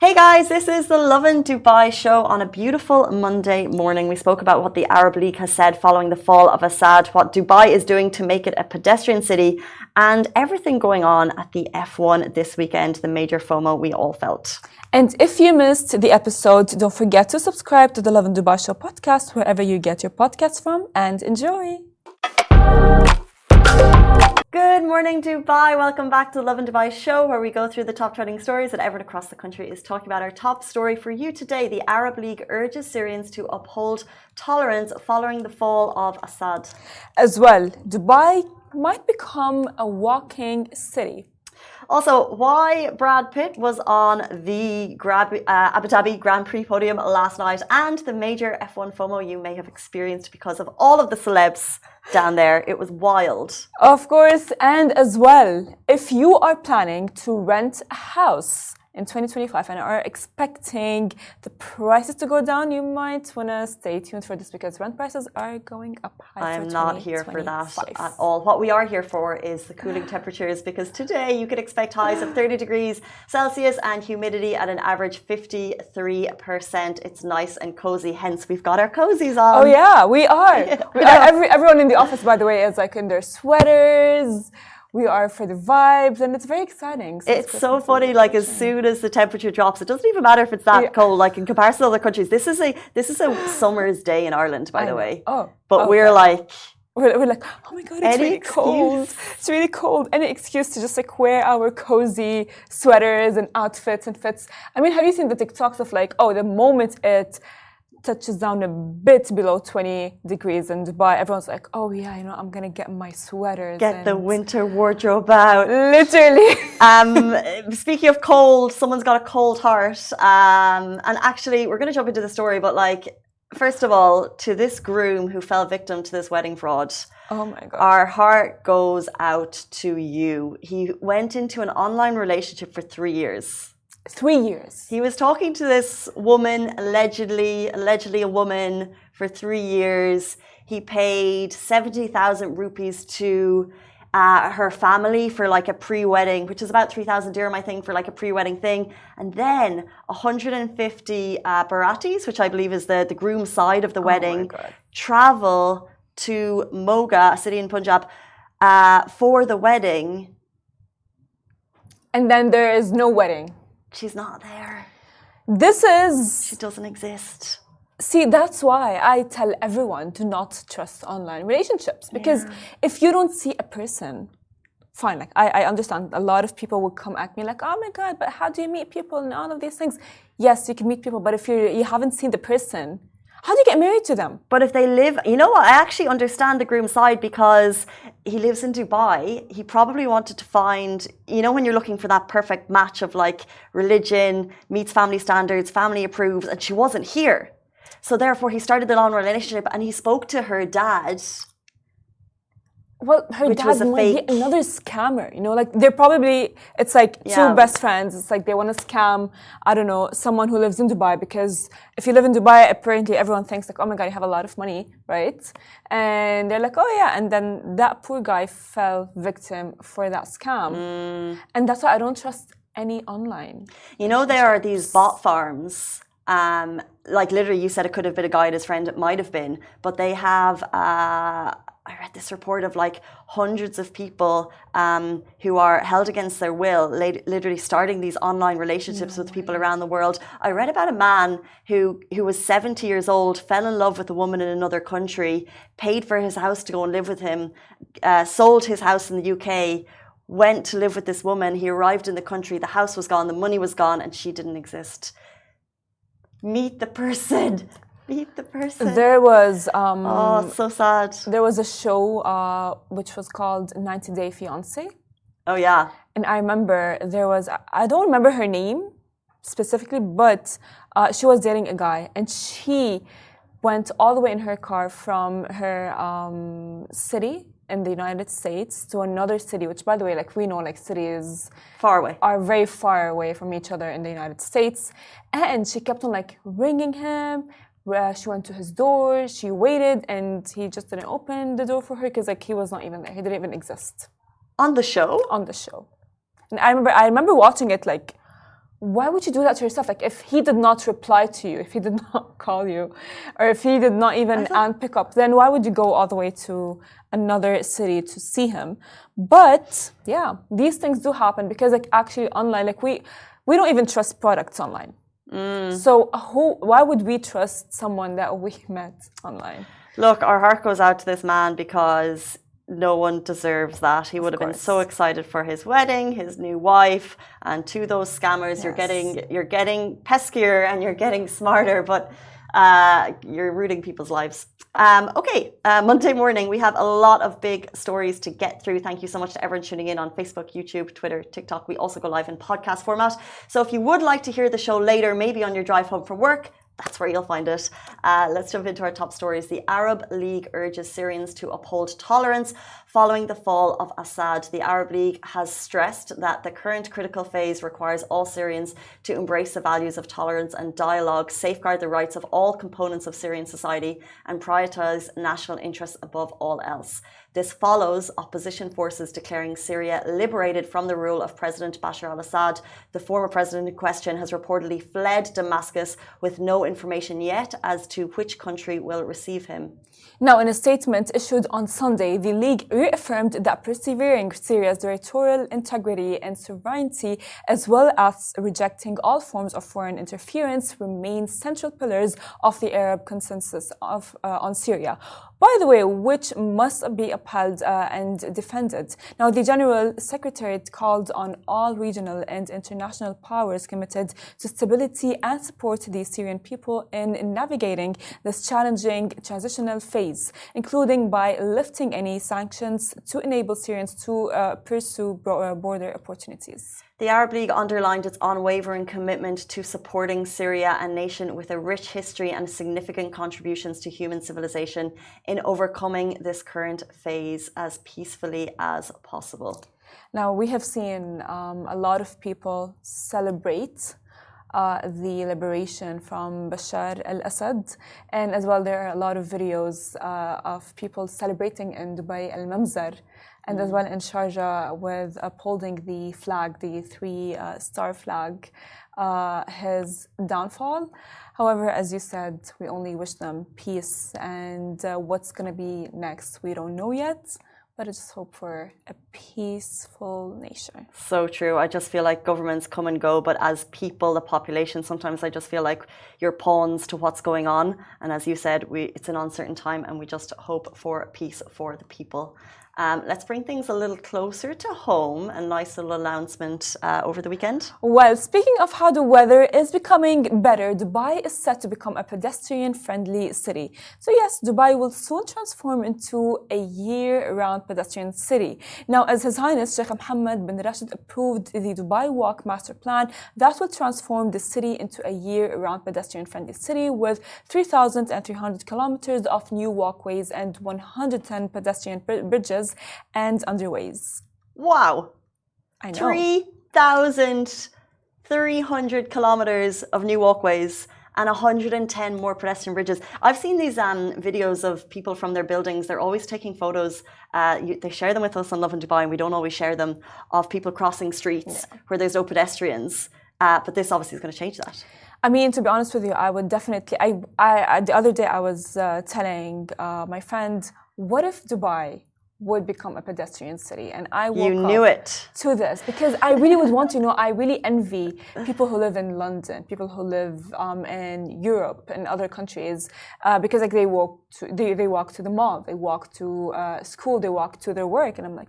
Hey guys, this is the Lovin Dubai show on a beautiful Monday morning. We spoke about what the Arab League has said following the fall of Assad, what Dubai is doing to make it a pedestrian city, and everything going on at the F1 this weekend, the major FOMO we all felt. And if you missed the episode, don't forget to subscribe to the Lovin Dubai show podcast wherever you get your podcasts from, and enjoy. Good morning, Dubai. Welcome back to the Lovin Dubai show, where we go through the top trending stories that everyone across the country is talking about. Our top story for you today: the Arab League urges Syrians to uphold tolerance following the fall of Assad. As well, Dubai might become a walking city. Also, why Brad Pitt was on the Abu Dhabi Grand Prix podium last night, and the major F1 FOMO you may have experienced because of all of the celebs down there. It was wild. Of course, and as well, if you are planning to rent a house in 2025 and are expecting the prices to go down, you might want to stay tuned for this because rent prices are going up high. I'm not here for that at all. What we are here for is the cooling temperatures, because today you could expect highs of 30 degrees Celsius and humidity at an average 53%. It's nice and cozy, hence we've got our cozies on. Oh yeah, we are. Everyone in the office, by the way, is like in their sweaters. We are for the vibes, and it's very exciting. It's so funny. Like, as soon as the temperature drops, it doesn't even matter if it's that cold. Like, in comparison to other countries, this is a summer's day in Ireland, by the way. But we're like, we're like, oh my god, it's really cold. It's really cold. Any excuse to just like wear our cozy sweaters and outfits and fits. I mean, have you seen the TikToks of like, oh, the moment it touches down a bit below 20 degrees in Dubai, everyone's like, oh yeah, you know, I'm gonna get my sweaters. Get the winter wardrobe out. Literally. Speaking of cold, someone's got a cold heart. And actually, we're gonna jump into the story, but like, first of all, to this groom who fell victim to this wedding fraud. Oh my God. Our heart goes out to you. He went into an online relationship for 3 years. 3 years. He was talking to this woman, allegedly a woman, for 3 years. He paid 70,000 rupees to her family for like a pre-wedding, which is about 3,000 dirham, I think, for like a pre-wedding thing. And then 150 Baratis, which I believe is the groom's side of the wedding, travel to Moga, a city in Punjab, for the wedding. And then there is no wedding. She's not there. She doesn't exist. See, that's why I tell everyone to not trust online relationships. Because if you don't see a person, fine, like I understand a lot of people will come at me like, oh my God, but how do you meet people and all of these things? Yes, you can meet people, but if you haven't seen the person, how do you get married to them? But if they live, you know what? I actually understand the groom's side, because he lives in Dubai. He probably wanted to find, you know, when you're looking for that perfect match of like religion meets family standards, family approves, and she wasn't here. So therefore he started the long relationship, and he spoke to her dad. Well, her dad might be another scammer, you know, like they're probably, it's like two best friends. It's like they want to scam, I don't know, someone who lives in Dubai, because if you live in Dubai, apparently everyone thinks like, oh my God, you have a lot of money, right? And they're like, oh yeah. And then that poor guy fell victim for that scam. And that's why I don't trust any online. You know, there are these bot farms. Like literally you said it could have been a guy and his friend, it might have been, but they have, I read this report of like hundreds of people who are held against their will, literally starting these online relationships with people around the world. I read about a man who was 70 years old, fell in love with a woman in another country, paid for his house to go and live with him, sold his house in the UK, went to live with this woman. He arrived in the country, the house was gone, the money was gone, and she didn't exist. Meet the person. Meet the person. There was so sad. There was a show which was called 90 Day Fiancé. Oh yeah. And I remember I don't remember her name specifically, but she was dating a guy, and she went all the way in her car from her city in the United States to another city, which, by the way, like we know, like cities are very far away from each other in the United States. And she kept on like ringing him. She went to his door, she waited, and he just didn't open the door for her because like he was not even there. He didn't even exist. On the show? On the show. And I remember watching it like, why would you do that to yourself? Like, if he did not reply to you, if he did not call you, or if he did not even pick up, then why would you go all the way to another city to see him? But yeah, these things do happen because like actually online, like we don't even trust products online. So why would we trust someone that we met online? Look, our heart goes out to this man because no one deserves that. He would have been so excited for his wedding, his new wife, and to those scammers, you're getting peskier and you're getting smarter, but you're ruining people's lives. Monday morning, we have a lot of big stories to get through. Thank you so much to everyone tuning in on Facebook, YouTube, Twitter, TikTok. We also go live in podcast format. So if you would like to hear the show later, maybe on your drive home from work, that's where you'll find it. Let's jump into our top stories. The Arab League urges Syrians to uphold tolerance following the fall of Assad. The Arab League has stressed that the current critical phase requires all Syrians to embrace the values of tolerance and dialogue, safeguard the rights of all components of Syrian society, and prioritize national interests above all else. This follows opposition forces declaring Syria liberated from the rule of President Bashar al-Assad. The former president in question has reportedly fled Damascus with no information yet as to which country will receive him. Now, in a statement issued on Sunday, the League reaffirmed that persevering Syria's territorial integrity and sovereignty, as well as rejecting all forms of foreign interference, remain central pillars of the Arab consensus on Syria. By the way, which must be upheld and defended. Now, the General Secretariat called on all regional and international powers committed to stability and support the Syrian people in navigating this challenging transitional phase, including by lifting any sanctions to enable Syrians to pursue border opportunities. The Arab League underlined its unwavering commitment to supporting Syria, a nation with a rich history and significant contributions to human civilization, in overcoming this current phase as peacefully as possible. Now, we have seen a lot of people celebrate the liberation from Bashar al-Assad, and as well there are a lot of videos of people celebrating in Dubai al-Mamzar, and as well in Sharjah with upholding the flag, the three-star flag, his downfall. However, as you said, we only wish them peace, and what's going to be next, we don't know yet. But I just hope for a peaceful nation. So true. I just feel like governments come and go, but as people, the population, sometimes I just feel like you're pawns to what's going on. And as you said, it's an uncertain time, and we just hope for peace for the people. Let's bring things a little closer to home. A nice little announcement over the weekend. Well, speaking of how the weather is becoming better, Dubai is set to become a pedestrian-friendly city. So yes, Dubai will soon transform into a year-round pedestrian city. Now, as His Highness Sheikh Mohammed bin Rashid approved the Dubai Walk Master Plan, that will transform the city into a year-round pedestrian-friendly city with 3,300 kilometers of new walkways and 110 pedestrian bridges and underways. Wow. I know. 3,300 kilometers of new walkways and 110 more pedestrian bridges. I've seen these videos of people from their buildings. They're always taking photos. They share them with us on Lovin Dubai, and we don't always share them, of people crossing streets where there's no pedestrians. But this obviously is going to change that. I mean, to be honest with you, I would definitely... the other day I was telling my friend, what if Dubai would become a pedestrian city? And I woke up to this because I really would want to know. I really envy people who live in London, people who live in Europe and other countries, because like they walk to the mall, they walk to school, they walk to their work, and I'm like,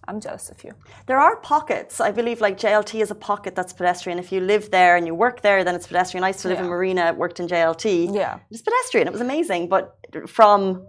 I'm jealous of you. There are pockets. I believe like JLT is a pocket that's pedestrian. If you live there and you work there, then it's pedestrian. I used to live in Marina, worked in JLT. Yeah, it's pedestrian. It was amazing, but from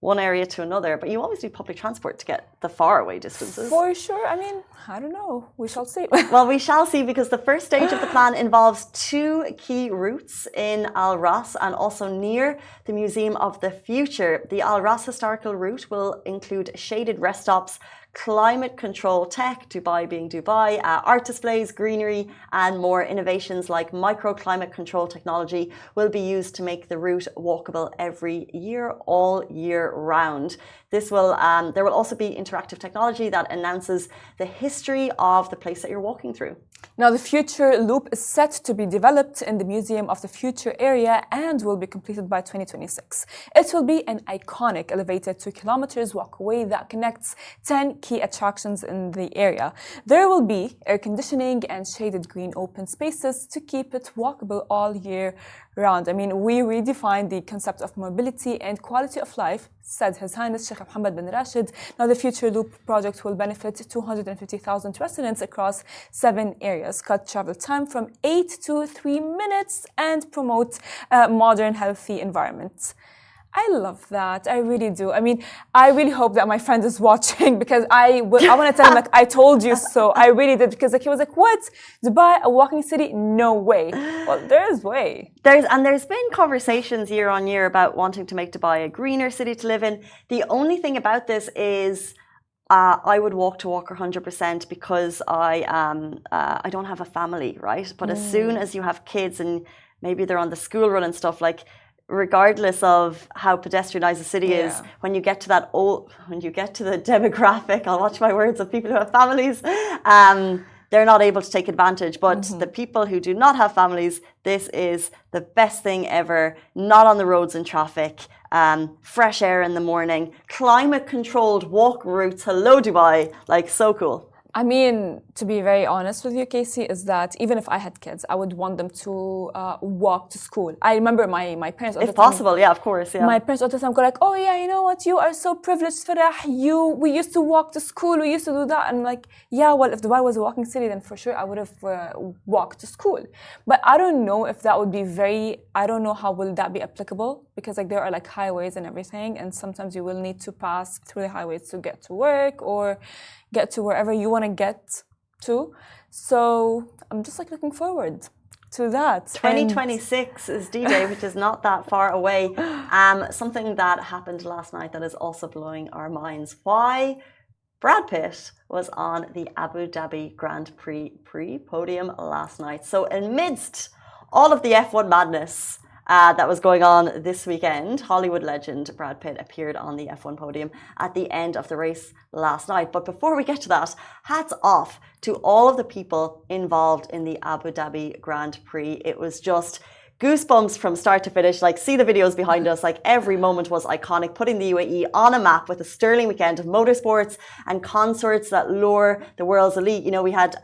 one area to another, but you always need public transport to get the faraway distances. For sure. I mean, I don't know. We shall see. Well, we shall see, because the first stage of the plan involves 2 key routes in Al Ras and also near the Museum of the Future. The Al Ras historical route will include shaded rest stops, climate control tech, Dubai being Dubai, art displays, greenery, and more innovations like microclimate control technology will be used to make the route walkable every year, all year round. There will also be interactive technology that announces the history of the place that you're walking through. Now, the future loop is set to be developed in the Museum of the Future area and will be completed by 2026. It will be an iconic elevated 2 kilometers walkway that connects 10 key attractions in the area. There will be air conditioning and shaded green open spaces to keep it walkable all year round. I mean, we redefine the concept of mobility and quality of life, said His Highness Sheikh Mohammed bin Rashid. Now, the Future Loop project will benefit 250,000 residents across 7 areas, cut travel time from 8 to 3 minutes, and promote a modern, healthy environment. I love that. I really do. I mean, I really hope that my friend is watching because I want to tell him, like, I told you so. I really did, because like, he was like, what? Dubai, a walking city? No way. Well, there is way. There's been conversations year on year about wanting to make Dubai a greener city to live in. The only thing about this is I would walk to walk 100% because I don't have a family, right? But as soon as you have kids and maybe they're on the school run and stuff, like, regardless of how pedestrianized the city is, when you get to the demographic, I'll watch my words, of people who have families, they're not able to take advantage. But the people who do not have families, this is the best thing ever. Not on the roads in traffic, fresh air in the morning, climate controlled walk routes. Hello, Dubai. Like, so cool. I mean, to be very honest with you, Casey, is that even if I had kids, I would want them to walk to school. I remember my parents... If possible, yeah, of course, yeah. My parents all the time go like, oh yeah, you know what, you are so privileged, Farah. We used to walk to school, we used to do that. And I'm like, yeah, well, if Dubai was a walking city, then for sure I would have walked to school. But I don't know if that would be I don't know how will that be applicable, because like there are like highways and everything, and sometimes you will need to pass through the highways to get to work or get to wherever you want to get to. So I'm just like looking forward to that. 2026 is D-Day, which is not that far away. Something that happened last night that is also blowing our minds. Why Brad Pitt was on the Abu Dhabi Grand Prix Podium last night. So amidst all of the F1 madness that was going on this weekend, Hollywood legend Brad Pitt appeared on the F1 podium at the end of the race last night. But before we get to that, hats off to all of the people involved in the Abu Dhabi Grand Prix. It was just goosebumps from start to finish. Like, see the videos behind us. Like, every moment was iconic, putting the UAE on a map with a sterling weekend of motorsports and concerts that lure the world's elite. You know, we had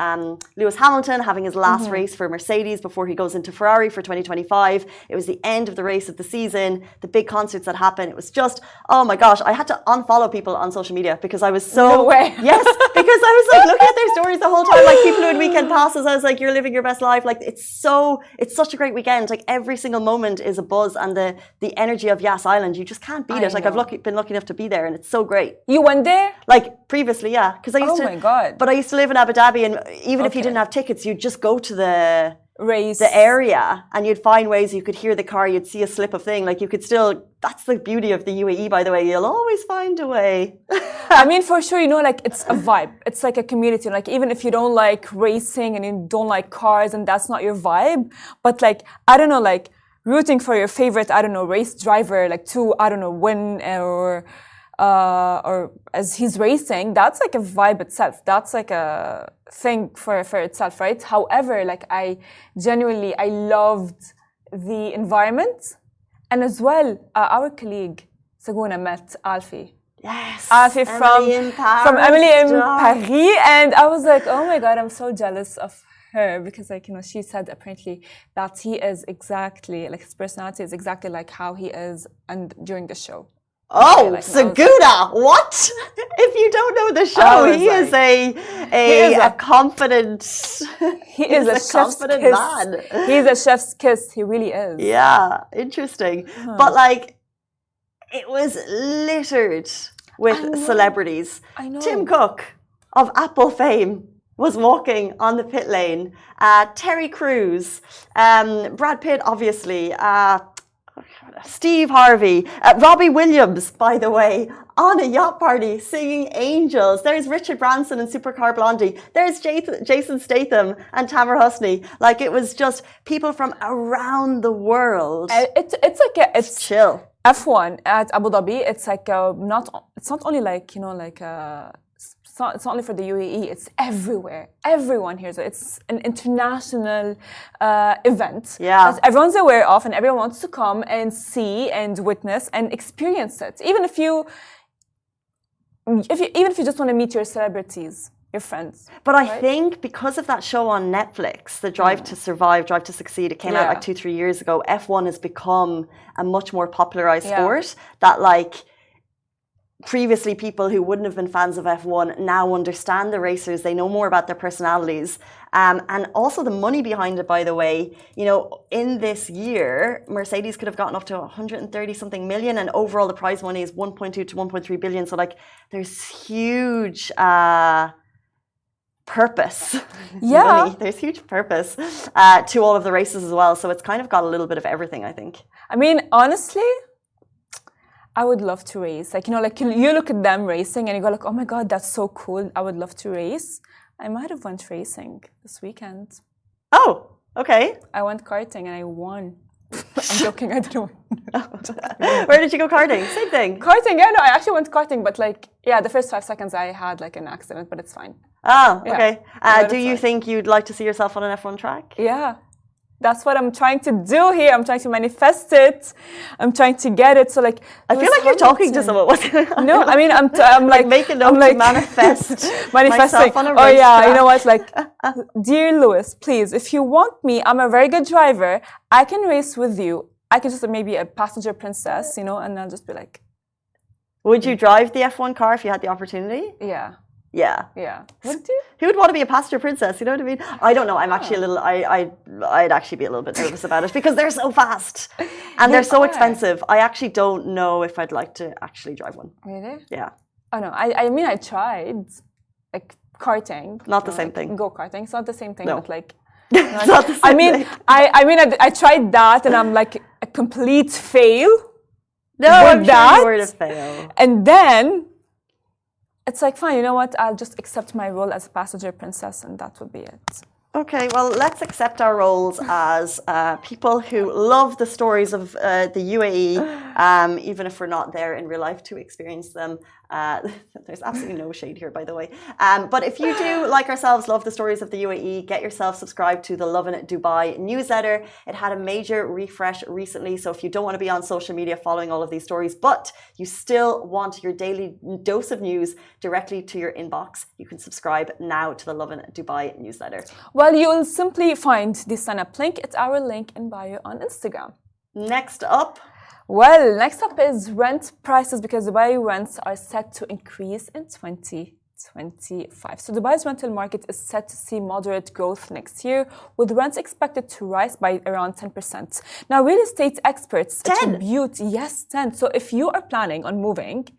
Lewis Hamilton having his last race for Mercedes before he goes into Ferrari for 2025. It was the end of the race of the season, the big concerts that happened. It was just, oh my gosh, I had to unfollow people on social media because I was so... No way. Yes, because I was like looking at their stories the whole time, like people who had weekend passes. I was like, you're living your best life. Like, it's such a great weekend. Like, every single moment is a buzz, and the energy of Yas Island, you just can't beat it. Like, I've been lucky enough to be there, and it's so great. You went there? Like, previously, yeah. Because I used to. Oh my God. But I used to live in Abu Dhabi, and even if you didn't have tickets, you'd just go to the area, and you'd find ways you could hear the car, you'd see a slip of thing. Like, you could still. That's the beauty of the UAE, by the way. You'll always find a way. I mean, for sure, you know, like, it's a vibe. It's like a community. Like, even if you don't like racing and you don't like cars and that's not your vibe, but like, I don't know, like, rooting for your favorite, I don't know, race driver, like, to, I don't know, win or as he's racing, that's like a vibe itself. That's like a thing for itself, right? However, like, I loved the environment. And as well, our colleague, Saguna, met Alfie. Yes. Alfie from Emily in Paris. And I was like, oh my God, I'm so jealous of her, because, like, you know, she said apparently that he is exactly, like, his personality is exactly like how he is and during the show. Oh, like, Saguna, what? If you don't know the show, he is a confident, he is a confident man. He's a chef's kiss. He really is. Yeah, interesting. But like, it was littered with celebrities. I know. Tim Cook of Apple fame was walking on the pit lane. Terry Crews, Brad Pitt, obviously. Steve Harvey, Robbie Williams, by the way, on a yacht party singing Angels. There's Richard Branson and Supercar Blondie. There's Jason Statham and Tamer Hosni. Like, it was just people from around the world. It's chill. F1 at Abu Dhabi. It's like it's not only like it's not only for the UAE. It's everywhere. Everyone hears it. It's an international event. Yeah, that everyone's aware of, and everyone wants to come and see and witness and experience it. Even if you just want to meet your celebrities, your friends. But I think because of that show on Netflix, the Drive to Survive, Drive to Succeed, it came out like 2-3 years ago. F1 has become a much more popularized sport that, like, previously people who wouldn't have been fans of F1 now understand the racers. They know more about their personalities. And also the money behind it, by the way. You know, in this year, Mercedes could have gotten up to 130 something million, and overall the prize money is 1.2 to 1.3 billion. So, like, there's huge purpose. Money. There's huge purpose to all of the races as well. So it's kind of got a little bit of everything, I think. I mean, honestly, I would love to race. Like, you know, like you look at them racing and you go like, oh my God, that's so cool. I would love to race. I might have went racing this weekend. Oh, okay. I went karting and I won. I'm joking, I didn't win. Where did you go karting? Same thing. Karting, yeah, no, I actually went karting, but like, yeah, the first 5 seconds I had like an accident, but it's fine. Oh, okay. Do you think you'd like to see yourself on an F1 track? Yeah. That's what I'm trying to do here. I'm trying to manifest it. I'm trying to get it. So, like, I feel like you're talking to someone. What's going on? No, I mean, I'm like making note to manifest manifesting. On a oh yeah, track. You know what? Like, dear Lewis, please, if you want me, I'm a very good driver. I can race with you. I can just maybe a passenger princess, you know, and I'll just be like. Would you drive the F1 car if you had the opportunity? Yeah. Yeah. Yeah. Would you? Who would want to be a passenger princess? You know what I mean? I don't know. I'm actually a little. I'd actually be a little bit nervous about it because they're so fast and they're so expensive. I actually don't know if I'd like to actually drive one. Really? Yeah. Oh no. I mean, I tried like karting. Not the same thing. Go karting. It's not the same thing. No. But like. It's not the same thing. I tried that and I'm like a complete fail. No, I'm sure you were to fail. And then. It's like, fine, you know what? I'll just accept my role as a passenger princess and that would be it. Okay, well, let's accept our roles as people who love the stories of the UAE, even if we're not there in real life to experience them. There's absolutely no shade here, by the way. But if you do, like ourselves, love the stories of the UAE, get yourself subscribed to the Lovin Dubai newsletter. It had a major refresh recently, so if you don't want to be on social media following all of these stories, but you still want your daily dose of news directly to your inbox, you can subscribe now to the Lovin Dubai newsletter. Well, you will simply find the sign-up link. It's our link in bio on Instagram. Next up. Well, next up is rent prices because Dubai rents are set to increase in 2025. So Dubai's rental market is set to see moderate growth next year, with rents expected to rise by around 10%. Now, real estate experts attribute, 10. So if you are planning on moving,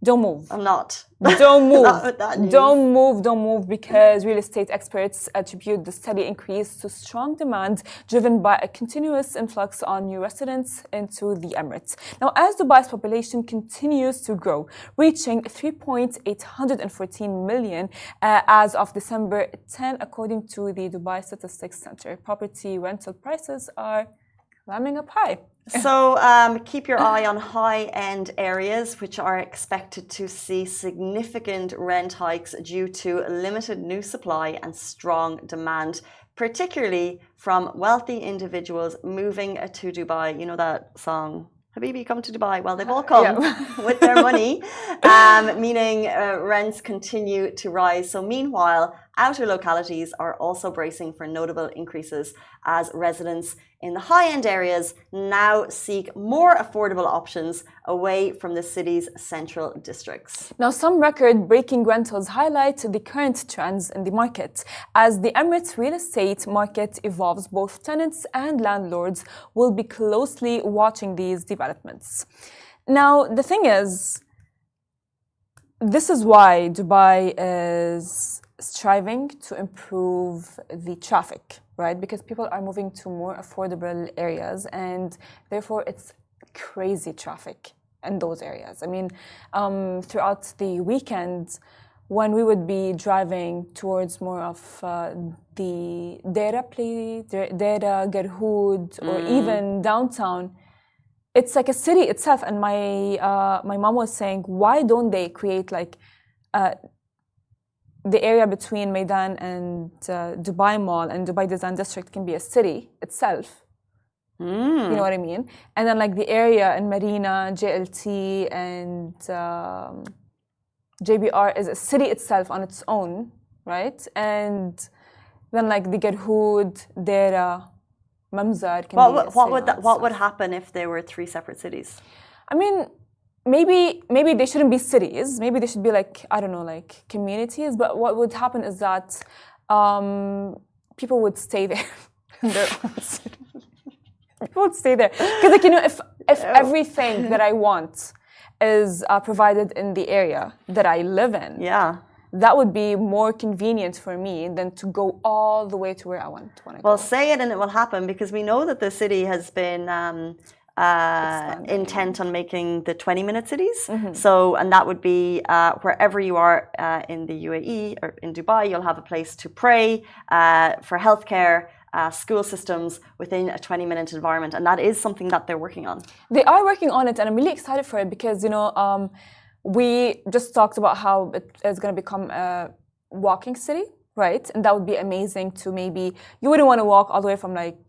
don't move. I'm not. Don't move. Don't move because real estate experts attribute the steady increase to strong demand driven by a continuous influx on new residents into the Emirates. Now, as Dubai's population continues to grow, reaching 3.814 million as of December 10, according to the Dubai Statistics Center, property rental prices are climbing up high. So keep your eye on high-end areas which are expected to see significant rent hikes due to limited new supply and strong demand, particularly from wealthy individuals moving to Dubai. You know that song? Habibi, come to Dubai. Well, they've all come with their money, meaning rents continue to rise. So meanwhile, outer localities are also bracing for notable increases as residents in the high-end areas now seek more affordable options away from the city's central districts. Now, some record-breaking rentals highlight the current trends in the market. As the Emirates real estate market evolves, both tenants and landlords will be closely watching these developments. Now, the thing is, this is why Dubai is striving to improve the traffic, right? Because people are moving to more affordable areas and therefore it's crazy traffic in those areas. I mean, throughout the weekend, when we would be driving towards more of the Dera, Garhoud, or even downtown, it's like a city itself. And my mom was saying, why don't they create like the area between Maidan and Dubai Mall and Dubai Design District can be a city itself. You know what I mean? And then like the area in Marina, JLT, and JBR is a city itself on its own, right? And then like the Garhoud, Dera, Mamzar can be a city. What would happen if there were 3 separate cities? I mean, maybe they shouldn't be cities. Maybe they should be like, I don't know, like communities. But what would happen is that people would stay there in their own city. People would stay there. Because like, you know, if everything that I want is provided in the area that I live in, that would be more convenient for me than to go all the way to where I want to go. Well, say it and it will happen, because we know that the city has been intent on making the 20-minute cities. So, and that would be wherever you are in the UAE or in Dubai, you'll have a place to pray for healthcare, school systems within a 20-minute environment. And that is something that they're working on. They are working on it, and I'm really excited for it because, you know, we just talked about how it is going to become a walking city, right? And that would be amazing to maybe, you wouldn't want to walk all the way from like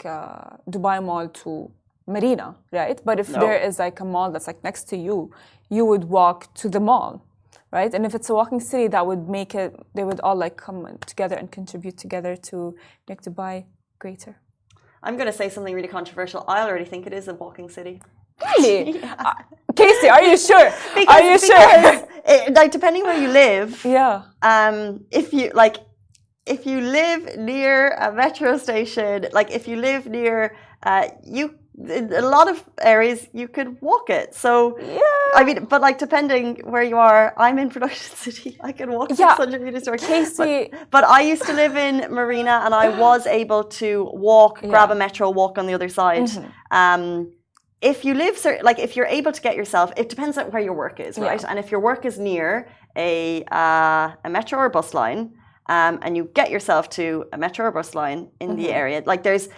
Dubai Mall to Marina, right? But if there is like a mall that's like next to you, you would walk to the mall, right? And if it's a walking city, that would make it, they would all like come together and contribute together to make Dubai greater. I'm going to say something really controversial. I already think it is a walking city. Really? Casey, are you sure? Because like, depending where you live, if you live near a metro station, like if you live near in a lot of areas you could walk it. So I mean, but like depending where you are, I'm in Production City. I can walk 600 meters to work. Casey, but I used to live in Marina, and I was able to walk, grab a metro, walk on the other side. If you live, like if you're able to get yourself, it depends on where your work is, right? And if your work is near a metro or bus line, and you get yourself to a metro or bus line in the area, like there's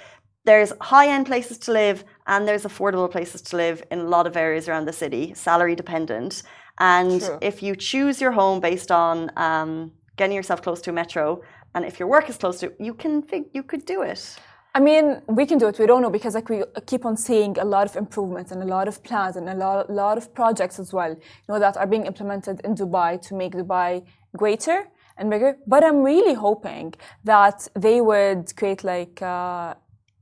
high-end places to live and there's affordable places to live in a lot of areas around the city, salary dependent. And if you choose your home based on getting yourself close to a metro, and if your work is close to, you could do it. I mean, we can do it. We don't know, because like we keep on seeing a lot of improvements and a lot of plans and a lot of projects as well, you know, that are being implemented in Dubai to make Dubai greater and bigger. But I'm really hoping that they would create like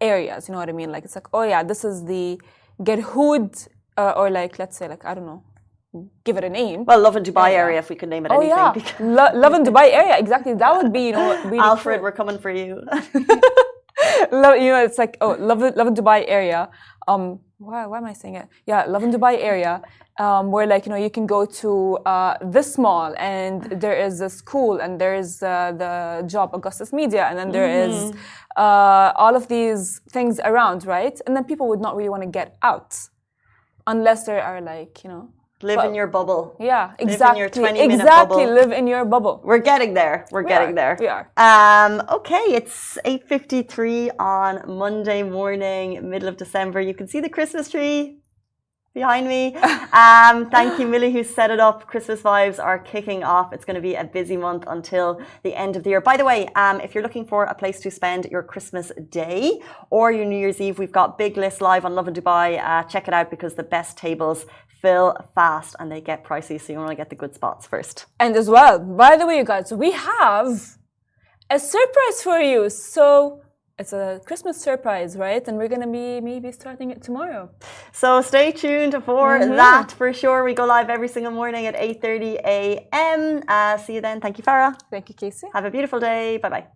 areas, you know what I mean? Like it's like, oh yeah, this is the Garhoud, or like, let's say like, I don't know, give it a name. Well, Lovin Dubai area, if we could name it anything. Oh yeah, Lovin Dubai area, exactly. That would be, you know, really Alfred, cool. We're coming for you. You know, it's like, oh, Lovin Dubai area. Why am I saying it? Yeah, Lovin Dubai area, where like, you know, you can go to this mall, and there is a school, and there is the job Augustus Media, and then there is all of these things around, right? And then people would not really want to get out unless there are like, you know, live in your bubble. Yeah, exactly. Live in your 20-minute bubble. Live in your bubble. We're getting there. We're getting there. We are. Okay, it's 8:53 on Monday morning, middle of December. You can see the Christmas tree behind me. Thank you, Millie, who set it up. Christmas vibes are kicking off. It's going to be a busy month until the end of the year. By the way, if you're looking for a place to spend your Christmas day or your New Year's Eve, we've got big lists live on Lovin Dubai. Check it out, because the best tables fill fast and they get pricey, so you want to get the good spots first. And as well, by the way, you guys, we have a surprise for you. So it's a Christmas surprise, right? And we're going to be maybe starting it tomorrow. So stay tuned for that for sure. We go live every single morning at 8:30 a.m. See you then. Thank you, Farah. Thank you, Casey. Have a beautiful day. Bye-bye.